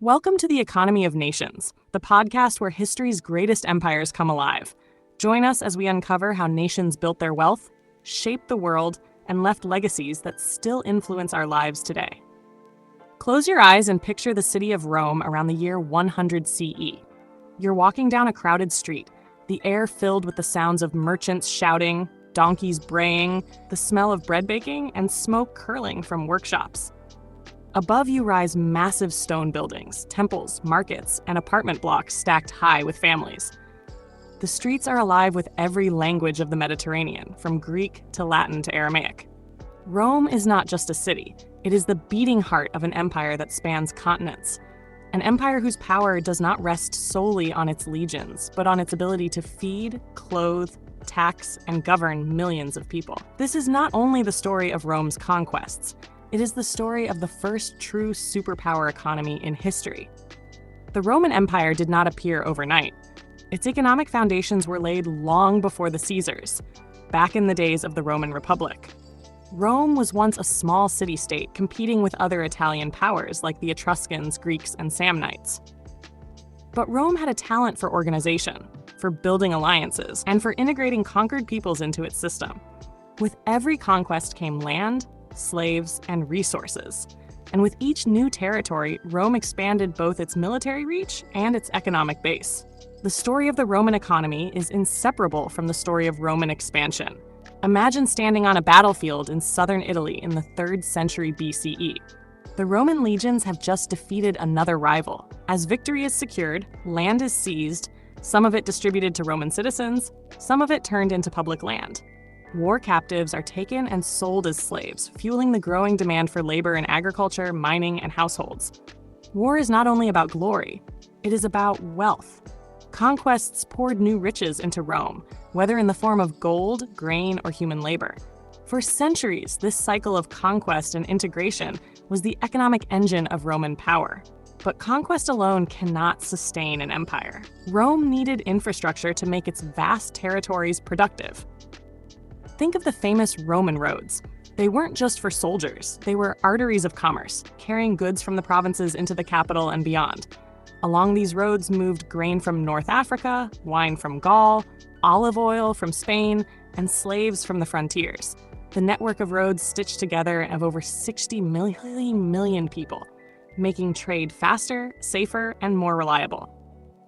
Welcome to the Economy of Nations, the podcast where history's greatest empires come alive. Join us as we uncover how nations built their wealth, shaped the world, and left legacies that still influence our lives today. Close your eyes and picture the city of Rome around the year 100 CE. You're walking down a crowded street, the air filled with the sounds of merchants shouting, donkeys braying, the smell of bread baking, and smoke curling from workshops. Above you rise massive stone buildings, temples, markets, and apartment blocks stacked high with families. The streets are alive with every language of the Mediterranean, from Greek to Latin to Aramaic. Rome is not just a city, it is the beating heart of an empire that spans continents. An empire whose power does not rest solely on its legions, but on its ability to feed, clothe, tax, and govern millions of people. This is not only the story of Rome's conquests, it is the story of the first true superpower economy in history. The Roman Empire did not appear overnight. Its economic foundations were laid long before the Caesars, back in the days of the Roman Republic. Rome was once a small city-state competing with other Italian powers like the Etruscans, Greeks, and Samnites. But Rome had a talent for organization, for building alliances, and for integrating conquered peoples into its system. With every conquest came land, slaves, and resources. And with each new territory, Rome expanded both its military reach and its economic base. The story of the Roman economy is inseparable from the story of Roman expansion. Imagine standing on a battlefield in southern Italy in the 3rd century BCE. The Roman legions have just defeated another rival. As victory is secured, land is seized, some of it distributed to Roman citizens, some of it turned into public land. War captives are taken and sold as slaves, fueling the growing demand for labor in agriculture, mining, and households. War is not only about glory, it is about wealth. Conquests poured new riches into Rome, whether in the form of gold, grain, or human labor. For centuries, this cycle of conquest and integration was the economic engine of Roman power. But conquest alone cannot sustain an empire. Rome needed infrastructure to make its vast territories productive. Think of the famous Roman roads. They weren't just for soldiers, they were arteries of commerce, carrying goods from the provinces into the capital and beyond. Along these roads moved grain from North Africa, wine from Gaul, olive oil from Spain, and slaves from the frontiers. The network of roads stitched together of over 60 million people, making trade faster, safer, and more reliable.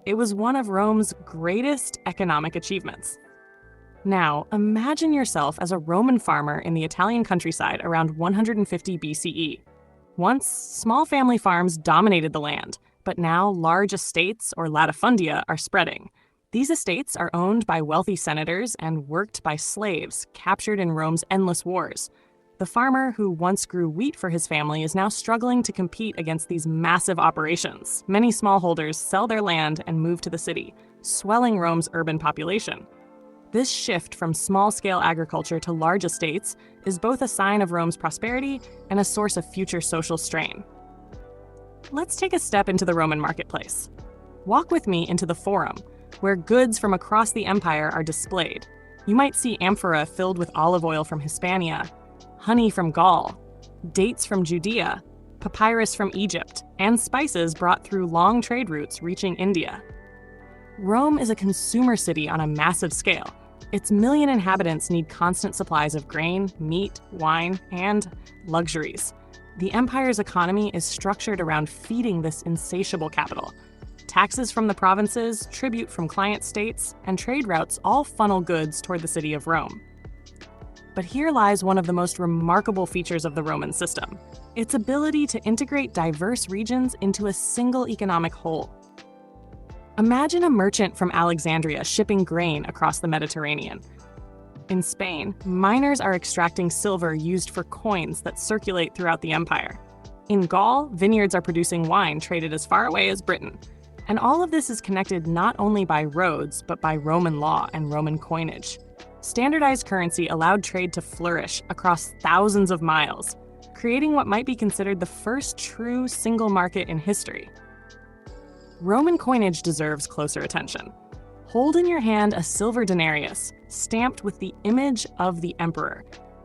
It was one of Rome's greatest economic achievements. Now, imagine yourself as a Roman farmer in the Italian countryside around 150 BCE. Once, small family farms dominated the land, but now large estates, or latifundia, are spreading. These estates are owned by wealthy senators and worked by slaves captured in Rome's endless wars. The farmer who once grew wheat for his family is now struggling to compete against these massive operations. Many smallholders sell their land and move to the city, swelling Rome's urban population. This shift from small-scale agriculture to large estates is both a sign of Rome's prosperity and a source of future social strain. Let's take a step into the Roman marketplace. Walk with me into the Forum, where goods from across the empire are displayed. You might see amphora filled with olive oil from Hispania, honey from Gaul, dates from Judea, papyrus from Egypt, and spices brought through long trade routes reaching India. Rome is a consumer city on a massive scale. Its million inhabitants need constant supplies of grain, meat, wine, and luxuries. The empire's economy is structured around feeding this insatiable capital. Taxes from the provinces, tribute from client states, and trade routes all funnel goods toward the city of Rome. But here lies one of the most remarkable features of the Roman system: its ability to integrate diverse regions into a single economic whole. Imagine a merchant from Alexandria shipping grain across the Mediterranean. In Spain, miners are extracting silver used for coins that circulate throughout the empire. In Gaul, vineyards are producing wine traded as far away as Britain. And all of this is connected not only by roads, but by Roman law and Roman coinage. Standardized currency allowed trade to flourish across thousands of miles, creating what might be considered the first true single market in history. Roman coinage deserves closer attention. Hold in your hand a silver denarius, stamped with the image of the emperor.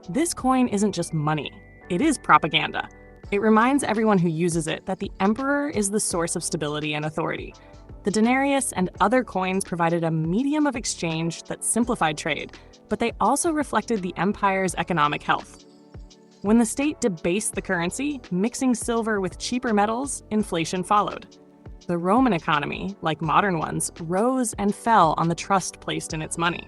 This coin isn't just money, it is propaganda. It reminds everyone who uses it that the emperor is the source of stability and authority. The denarius and other coins provided a medium of exchange that simplified trade, but they also reflected the empire's economic health. When the state debased the currency, mixing silver with cheaper metals, inflation followed. The Roman economy, like modern ones, rose and fell on the trust placed in its money.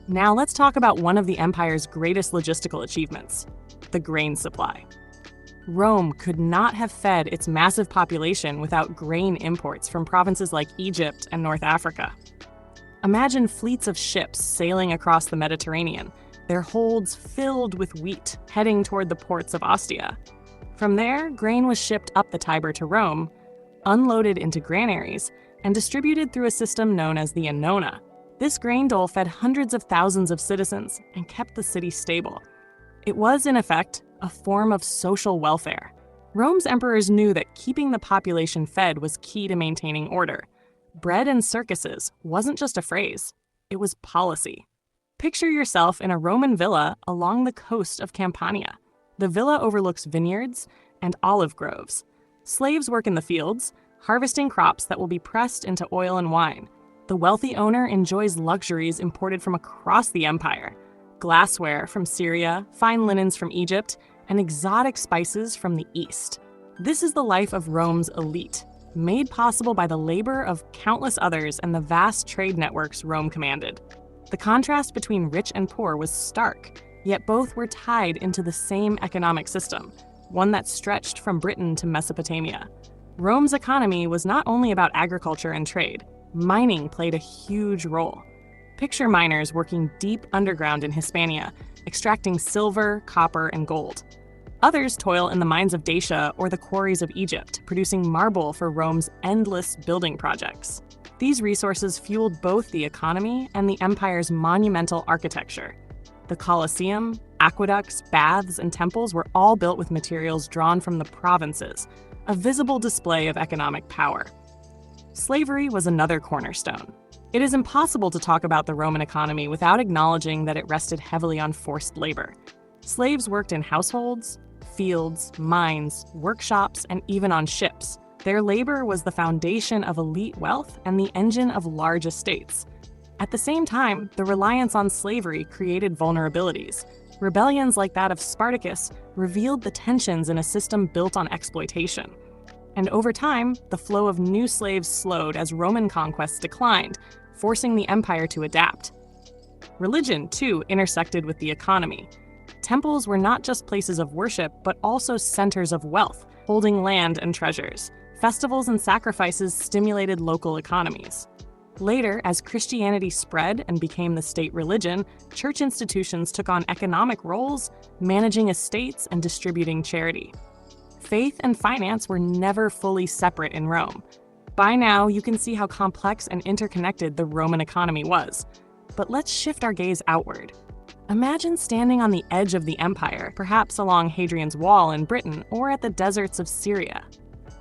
Now let's talk about one of the empire's greatest logistical achievements, the grain supply. Rome could not have fed its massive population without grain imports from provinces like Egypt and North Africa. Imagine fleets of ships sailing across the Mediterranean, their holds filled with wheat, heading toward the ports of Ostia. From there, grain was shipped up the Tiber to Rome, unloaded into granaries, and distributed through a system known as the annona. This grain dole fed hundreds of thousands of citizens and kept the city stable. It was, in effect, a form of social welfare. Rome's emperors knew that keeping the population fed was key to maintaining order. Bread and circuses wasn't just a phrase, it was policy. Picture yourself in a Roman villa along the coast of Campania. The villa overlooks vineyards and olive groves. Slaves work in the fields, harvesting crops that will be pressed into oil and wine. The wealthy owner enjoys luxuries imported from across the empire: glassware from Syria, fine linens from Egypt, and exotic spices from the East. This is the life of Rome's elite, made possible by the labor of countless others and the vast trade networks Rome commanded. The contrast between rich and poor was stark, yet both were tied into the same economic system, one that stretched from Britain to Mesopotamia. Rome's economy was not only about agriculture and trade. Mining played a huge role. Picture miners working deep underground in Hispania, extracting silver, copper, and gold. Others toil in the mines of Dacia or the quarries of Egypt, producing marble for Rome's endless building projects. These resources fueled both the economy and the empire's monumental architecture. The Colosseum, aqueducts, baths, and temples were all built with materials drawn from the provinces, a visible display of economic power. Slavery was another cornerstone. It is impossible to talk about the Roman economy without acknowledging that it rested heavily on forced labor. Slaves worked in households, fields, mines, workshops, and even on ships. Their labor was the foundation of elite wealth and the engine of large estates. At the same time, the reliance on slavery created vulnerabilities. Rebellions like that of Spartacus revealed the tensions in a system built on exploitation. And over time, the flow of new slaves slowed as Roman conquests declined, forcing the empire to adapt. Religion, too, intersected with the economy. Temples were not just places of worship, but also centers of wealth, holding land and treasures. Festivals and sacrifices stimulated local economies. Later, as Christianity spread and became the state religion, church institutions took on economic roles, managing estates and distributing charity. Faith and finance were never fully separate in Rome. By now, you can see how complex and interconnected the Roman economy was. But let's shift our gaze outward. Imagine standing on the edge of the empire, perhaps along Hadrian's Wall in Britain or at the deserts of Syria.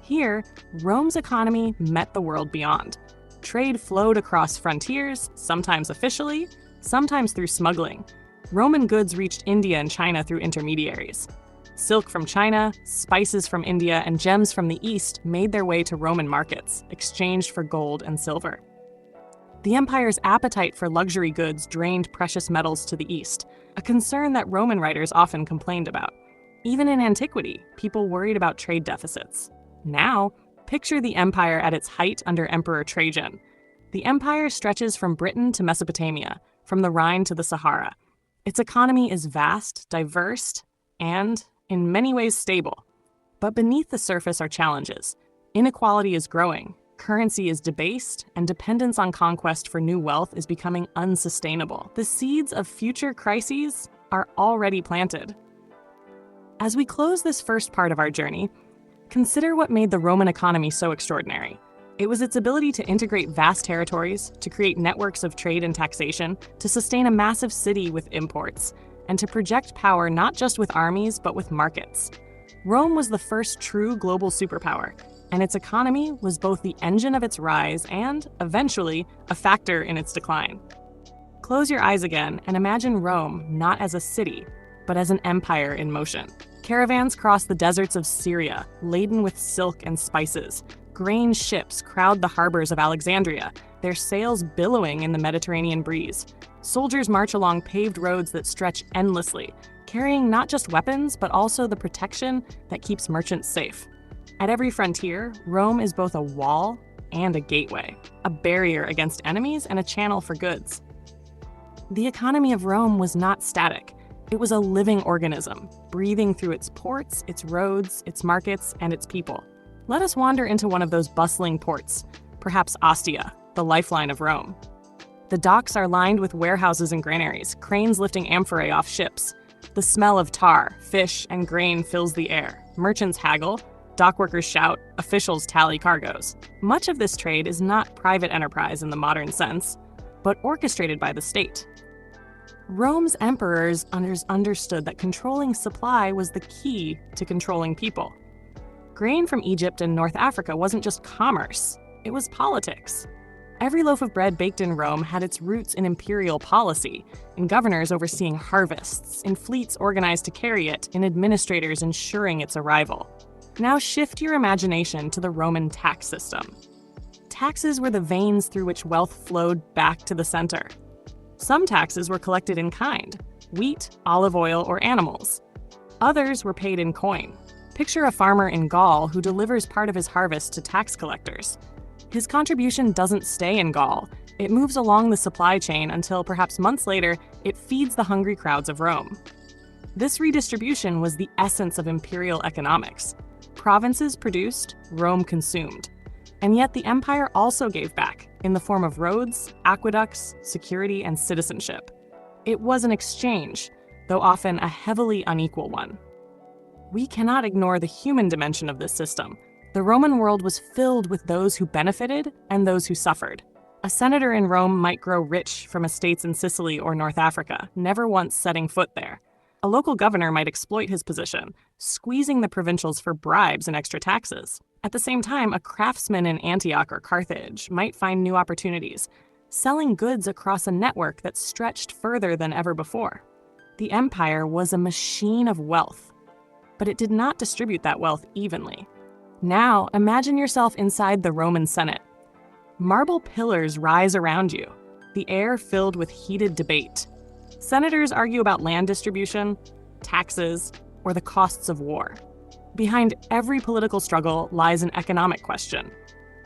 Here, Rome's economy met the world beyond. Trade flowed across frontiers, sometimes officially, sometimes through smuggling. Roman goods reached India and China through intermediaries. Silk from China, spices from India, and gems from the East made their way to Roman markets, exchanged for gold and silver. The empire's appetite for luxury goods drained precious metals to the East, a concern that Roman writers often complained about. Even in antiquity, people worried about trade deficits. Now, picture the empire at its height under Emperor Trajan. The empire stretches from Britain to Mesopotamia, from the Rhine to the Sahara. Its economy is vast, diverse, and, in many ways, stable. But beneath the surface are challenges. Inequality is growing, currency is debased, and dependence on conquest for new wealth is becoming unsustainable. The seeds of future crises are already planted. As we close this first part of our journey, consider what made the Roman economy so extraordinary. It was its ability to integrate vast territories, to create networks of trade and taxation, to sustain a massive city with imports, and to project power not just with armies, but with markets. Rome was the first true global superpower, and its economy was both the engine of its rise and, eventually, a factor in its decline. Close your eyes again and imagine Rome not as a city, but as an empire in motion. Caravans cross the deserts of Syria, laden with silk and spices. Grain ships crowd the harbors of Alexandria, their sails billowing in the Mediterranean breeze. Soldiers march along paved roads that stretch endlessly, carrying not just weapons, but also the protection that keeps merchants safe. At every frontier, Rome is both a wall and a gateway, a barrier against enemies and a channel for goods. The economy of Rome was not static. It was a living organism, breathing through its ports, its roads, its markets, and its people. Let us wander into one of those bustling ports, perhaps Ostia, the lifeline of Rome. The docks are lined with warehouses and granaries, cranes lifting amphorae off ships. The smell of tar, fish, and grain fills the air. Merchants haggle, dockworkers shout, officials tally cargoes. Much of this trade is not private enterprise in the modern sense, but orchestrated by the state. Rome's emperors understood that controlling supply was the key to controlling people. Grain from Egypt and North Africa wasn't just commerce, it was politics. Every loaf of bread baked in Rome had its roots in imperial policy, in governors overseeing harvests, in fleets organized to carry it, in administrators ensuring its arrival. Now shift your imagination to the Roman tax system. Taxes were the veins through which wealth flowed back to the center. Some taxes were collected in kind: wheat, olive oil, or animals. Others were paid in coin. Picture a farmer in Gaul who delivers part of his harvest to tax collectors. His contribution doesn't stay in Gaul. It moves along the supply chain until, perhaps months later, it feeds the hungry crowds of Rome. This redistribution was the essence of imperial economics. Provinces produced, Rome consumed. And yet the empire also gave back, in the form of roads, aqueducts, security, and citizenship. It was an exchange, though often a heavily unequal one. We cannot ignore the human dimension of this system. The Roman world was filled with those who benefited and those who suffered. A senator in Rome might grow rich from estates in Sicily or North Africa, never once setting foot there. A local governor might exploit his position, squeezing the provincials for bribes and extra taxes. At the same time, a craftsman in Antioch or Carthage might find new opportunities, selling goods across a network that stretched further than ever before. The empire was a machine of wealth, but it did not distribute that wealth evenly. Now, imagine yourself inside the Roman Senate. Marble pillars rise around you, the air filled with heated debate. Senators argue about land distribution, taxes, or the costs of war. Behind every political struggle lies an economic question.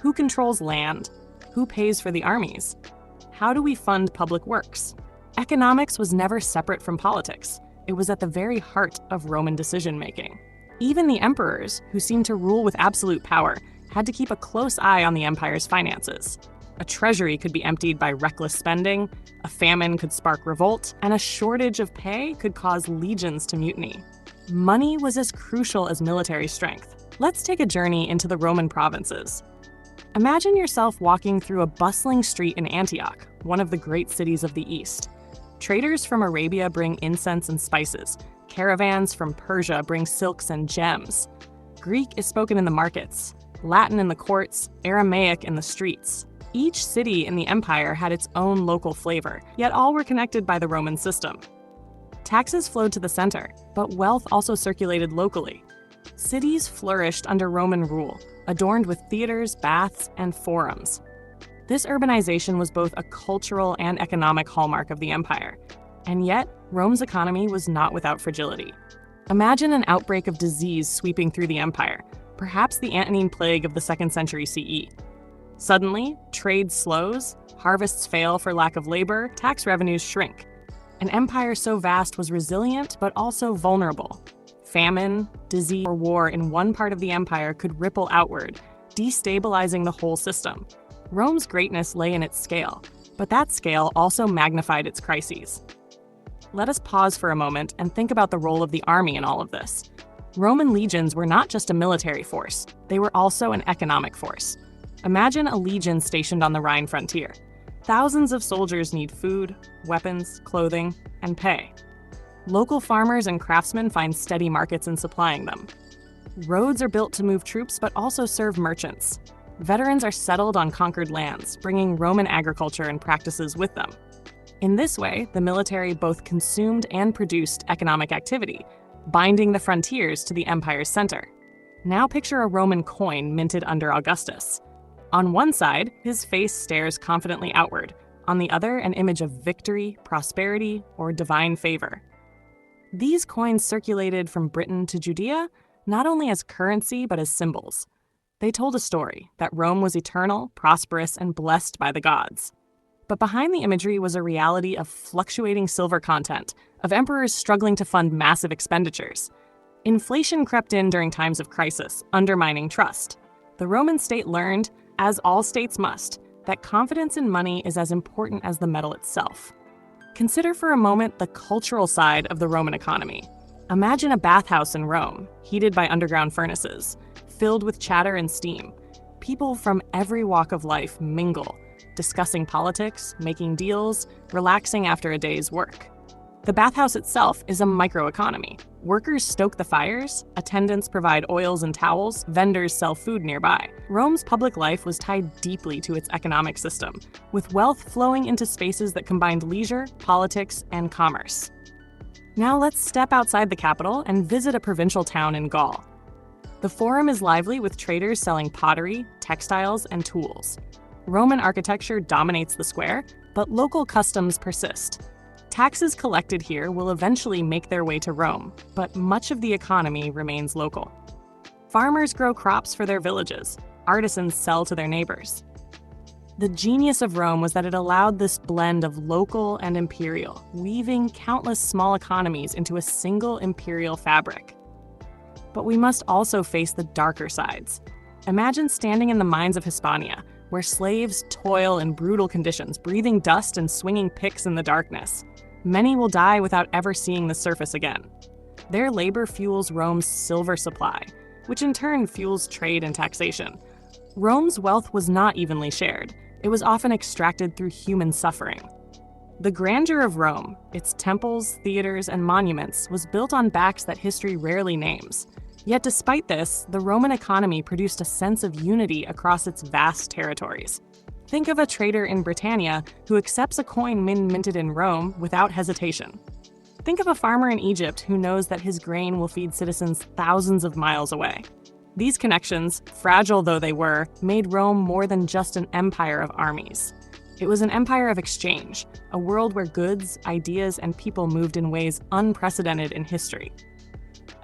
Who controls land? Who pays for the armies? How do we fund public works? Economics was never separate from politics. It was at the very heart of Roman decision-making. Even the emperors, who seemed to rule with absolute power, had to keep a close eye on the empire's finances. A treasury could be emptied by reckless spending, a famine could spark revolt, and a shortage of pay could cause legions to mutiny. Money was as crucial as military strength. Let's take a journey into the Roman provinces. Imagine yourself walking through a bustling street in Antioch, one of the great cities of the East. Traders from Arabia bring incense and spices. Caravans from Persia bring silks and gems. Greek is spoken in the markets, Latin in the courts, Aramaic in the streets. Each city in the empire had its own local flavor, yet all were connected by the Roman system. Taxes flowed to the center, but wealth also circulated locally. Cities flourished under Roman rule, adorned with theaters, baths, and forums. This urbanization was both a cultural and economic hallmark of the empire. And yet, Rome's economy was not without fragility. Imagine an outbreak of disease sweeping through the empire, perhaps the Antonine Plague of the 2nd century CE. Suddenly, trade slows, harvests fail for lack of labor, tax revenues shrink. An empire so vast was resilient, but also vulnerable. Famine, disease, or war in one part of the empire could ripple outward, destabilizing the whole system. Rome's greatness lay in its scale, but that scale also magnified its crises. Let us pause for a moment and think about the role of the army in all of this. Roman legions were not just a military force, they were also an economic force. Imagine a legion stationed on the Rhine frontier. Thousands of soldiers need food, weapons, clothing, and pay. Local farmers and craftsmen find steady markets in supplying them. Roads are built to move troops but also serve merchants. Veterans are settled on conquered lands, bringing Roman agriculture and practices with them. In this way, the military both consumed and produced economic activity, binding the frontiers to the empire's center. Now picture a Roman coin minted under Augustus. On one side, his face stares confidently outward. On the other, an image of victory, prosperity, or divine favor. These coins circulated from Britain to Judea, not only as currency but as symbols. They told a story that Rome was eternal, prosperous, and blessed by the gods. But behind the imagery was a reality of fluctuating silver content, of emperors struggling to fund massive expenditures. Inflation crept in during times of crisis, undermining trust. The Roman state learned, as all states must, that confidence in money is as important as the metal itself. Consider for a moment the cultural side of the Roman economy. Imagine a bathhouse in Rome, heated by underground furnaces, filled with chatter and steam. People from every walk of life mingle, discussing politics, making deals, relaxing after a day's work. The bathhouse itself is a microeconomy. Workers stoke the fires, attendants provide oils and towels, vendors sell food nearby. Rome's public life was tied deeply to its economic system, with wealth flowing into spaces that combined leisure, politics, and commerce. Now let's step outside the capital and visit a provincial town in Gaul. The Forum is lively with traders selling pottery, textiles, and tools. Roman architecture dominates the square, but local customs persist. Taxes collected here will eventually make their way to Rome, but much of the economy remains local. Farmers grow crops for their villages. Artisans sell to their neighbors. The genius of Rome was that it allowed this blend of local and imperial, weaving countless small economies into a single imperial fabric. But we must also face the darker sides. Imagine standing in the mines of Hispania, where slaves toil in brutal conditions, breathing dust and swinging picks in the darkness. Many will die without ever seeing the surface again. Their labor fuels Rome's silver supply, which in turn fuels trade and taxation. Rome's wealth was not evenly shared. It was often extracted through human suffering. The grandeur of Rome, its temples, theaters, and monuments, was built on backs that history rarely names. Yet despite this, the Roman economy produced a sense of unity across its vast territories. Think of a trader in Britannia who accepts a coin minted in Rome without hesitation. Think of a farmer in Egypt who knows that his grain will feed citizens thousands of miles away. These connections, fragile though they were, made Rome more than just an empire of armies. It was an empire of exchange, a world where goods, ideas, and people moved in ways unprecedented in history.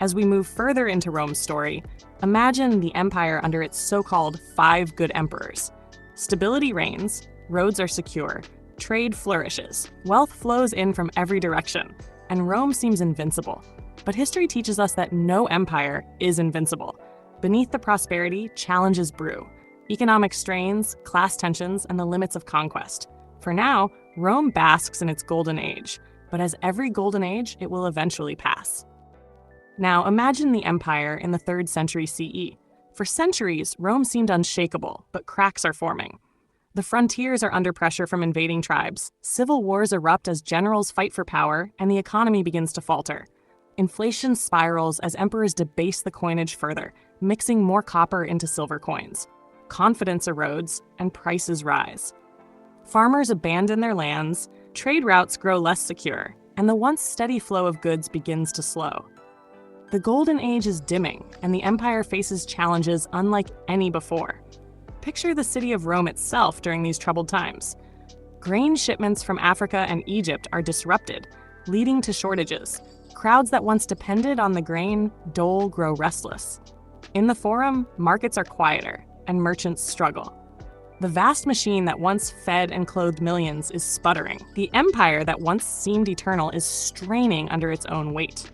As we move further into Rome's story, imagine the empire under its so-called 5 good emperors. Stability reigns, roads are secure, trade flourishes, wealth flows in from every direction, and Rome seems invincible. But history teaches us that no empire is invincible. Beneath the prosperity, challenges brew. Economic strains, class tensions, and the limits of conquest. For now, Rome basks in its golden age, but as every golden age, it will eventually pass. Now imagine the empire in the 3rd century CE. For centuries, Rome seemed unshakable, but cracks are forming. The frontiers are under pressure from invading tribes, civil wars erupt as generals fight for power, and the economy begins to falter. Inflation spirals as emperors debase the coinage further, mixing more copper into silver coins. Confidence erodes, and prices rise. Farmers abandon their lands, trade routes grow less secure, and the once steady flow of goods begins to slow. The Golden Age is dimming, and the empire faces challenges unlike any before. Picture the city of Rome itself during these troubled times. Grain shipments from Africa and Egypt are disrupted, leading to shortages. Crowds that once depended on the grain dole grow restless. In the Forum, markets are quieter, and merchants struggle. The vast machine that once fed and clothed millions is sputtering. The empire that once seemed eternal is straining under its own weight.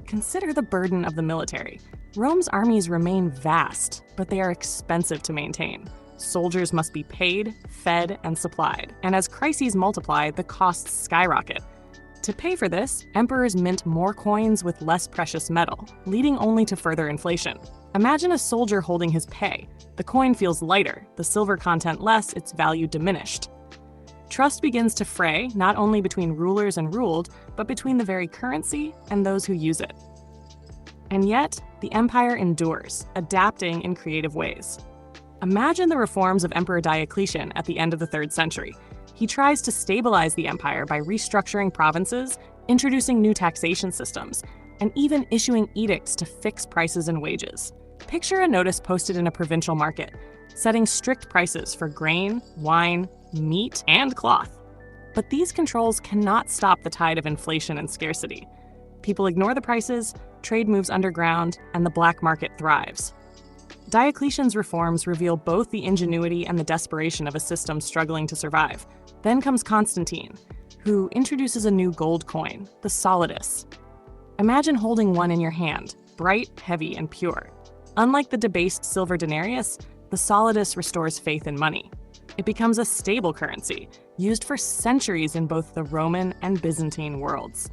Consider the burden of the military. Rome's armies remain vast, but they are expensive to maintain. Soldiers must be paid, fed, and supplied, and as crises multiply, the costs skyrocket. To pay for this, emperors mint more coins with less precious metal, leading only to further inflation. Imagine a soldier holding his pay. The coin feels lighter, the silver content less, its value diminished. Trust begins to fray not only between rulers and ruled, but between the very currency and those who use it. And yet, the empire endures, adapting in creative ways. Imagine the reforms of Emperor Diocletian at the end of the 3rd century. He tries to stabilize the empire by restructuring provinces, introducing new taxation systems, and even issuing edicts to fix prices and wages. Picture a notice posted in a provincial market, setting strict prices for grain, wine, meat, and cloth. But these controls cannot stop the tide of inflation and scarcity. People ignore the prices, trade moves underground, and the black market thrives. Diocletian's reforms reveal both the ingenuity and the desperation of a system struggling to survive. Then comes Constantine, who introduces a new gold coin, the solidus. Imagine holding one in your hand, bright, heavy, and pure. Unlike the debased silver denarius, the solidus restores faith in money. It becomes a stable currency, used for centuries in both the Roman and Byzantine worlds.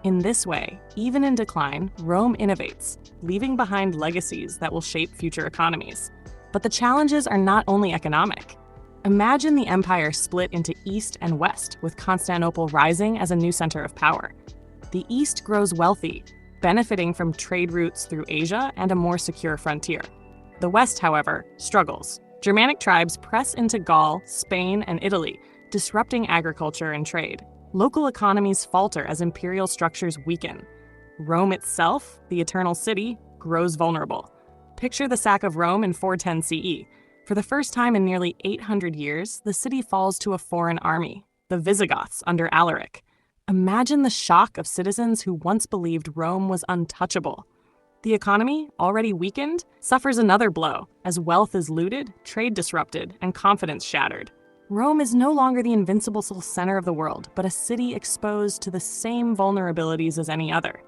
In this way, even in decline, Rome innovates, leaving behind legacies that will shape future economies. But the challenges are not only economic. Imagine the empire split into East and West, with Constantinople rising as a new center of power. The East grows wealthy, benefiting from trade routes through Asia and a more secure frontier. The West, however, struggles. Germanic tribes press into Gaul, Spain, and Italy, disrupting agriculture and trade. Local economies falter as imperial structures weaken. Rome itself, the eternal city, grows vulnerable. Picture the sack of Rome in 410 CE. For the first time in nearly 800 years, the city falls to a foreign army, the Visigoths under Alaric. Imagine the shock of citizens who once believed Rome was untouchable. The economy, already weakened, suffers another blow as wealth is looted, trade disrupted, and confidence shattered. Rome is no longer the invincible center of the world, but a city exposed to the same vulnerabilities as any other.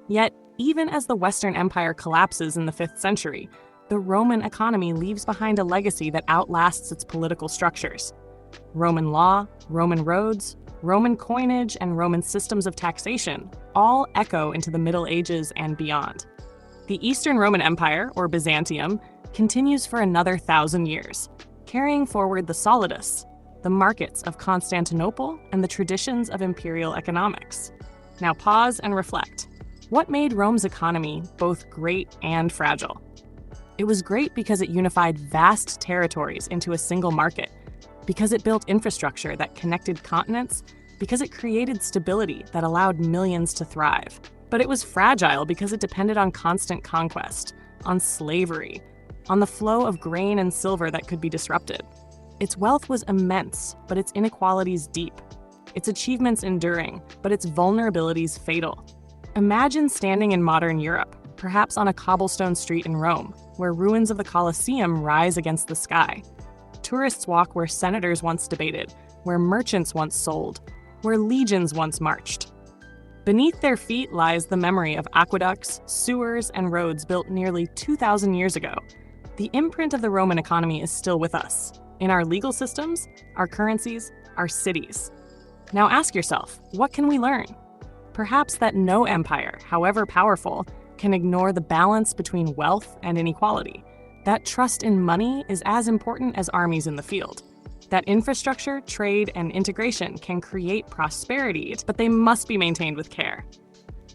Yet, even as the Western Empire collapses in the 5th century, the Roman economy leaves behind a legacy that outlasts its political structures. Roman law, Roman roads, Roman coinage, and Roman systems of taxation all echo into the Middle Ages and beyond. The Eastern Roman Empire, or Byzantium, continues for another 1,000 years, carrying forward the solidus, the markets of Constantinople, and the traditions of imperial economics. Now pause and reflect. What made Rome's economy both great and fragile? It was great because it unified vast territories into a single market, because it built infrastructure that connected continents, because it created stability that allowed millions to thrive. But it was fragile because it depended on constant conquest, on slavery, on the flow of grain and silver that could be disrupted. Its wealth was immense, but its inequalities deep. Its achievements enduring, but its vulnerabilities fatal. Imagine standing in modern Europe, perhaps on a cobblestone street in Rome, where ruins of the Colosseum rise against the sky. Tourists walk where senators once debated, where merchants once sold, where legions once marched. Beneath their feet lies the memory of aqueducts, sewers, and roads built nearly 2,000 years ago. The imprint of the Roman economy is still with us, in our legal systems, our currencies, our cities. Now ask yourself, what can we learn? Perhaps that no empire, however powerful, can ignore the balance between wealth and inequality. That trust in money is as important as armies in the field. That infrastructure, trade, and integration can create prosperity, but they must be maintained with care.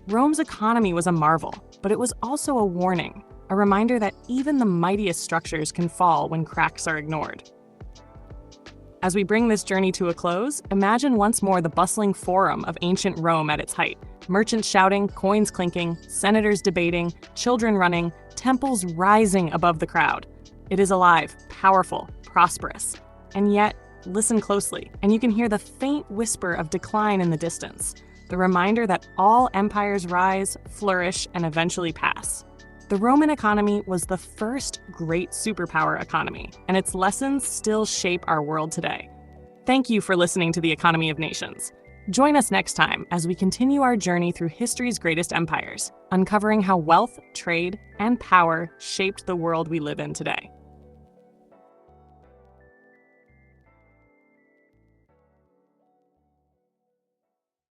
Rome's economy was a marvel, but it was also a warning, a reminder that even the mightiest structures can fall when cracks are ignored. As we bring this journey to a close, imagine once more the bustling forum of ancient Rome at its height. Merchants shouting, coins clinking, senators debating, children running, temples rising above the crowd. It is alive, powerful, prosperous. And yet, listen closely, and you can hear the faint whisper of decline in the distance, the reminder that all empires rise, flourish, and eventually pass. The Roman economy was the first great superpower economy, and its lessons still shape our world today. Thank you for listening to The Economy of Nations. Join us next time as we continue our journey through history's greatest empires, uncovering how wealth, trade, and power shaped the world we live in today.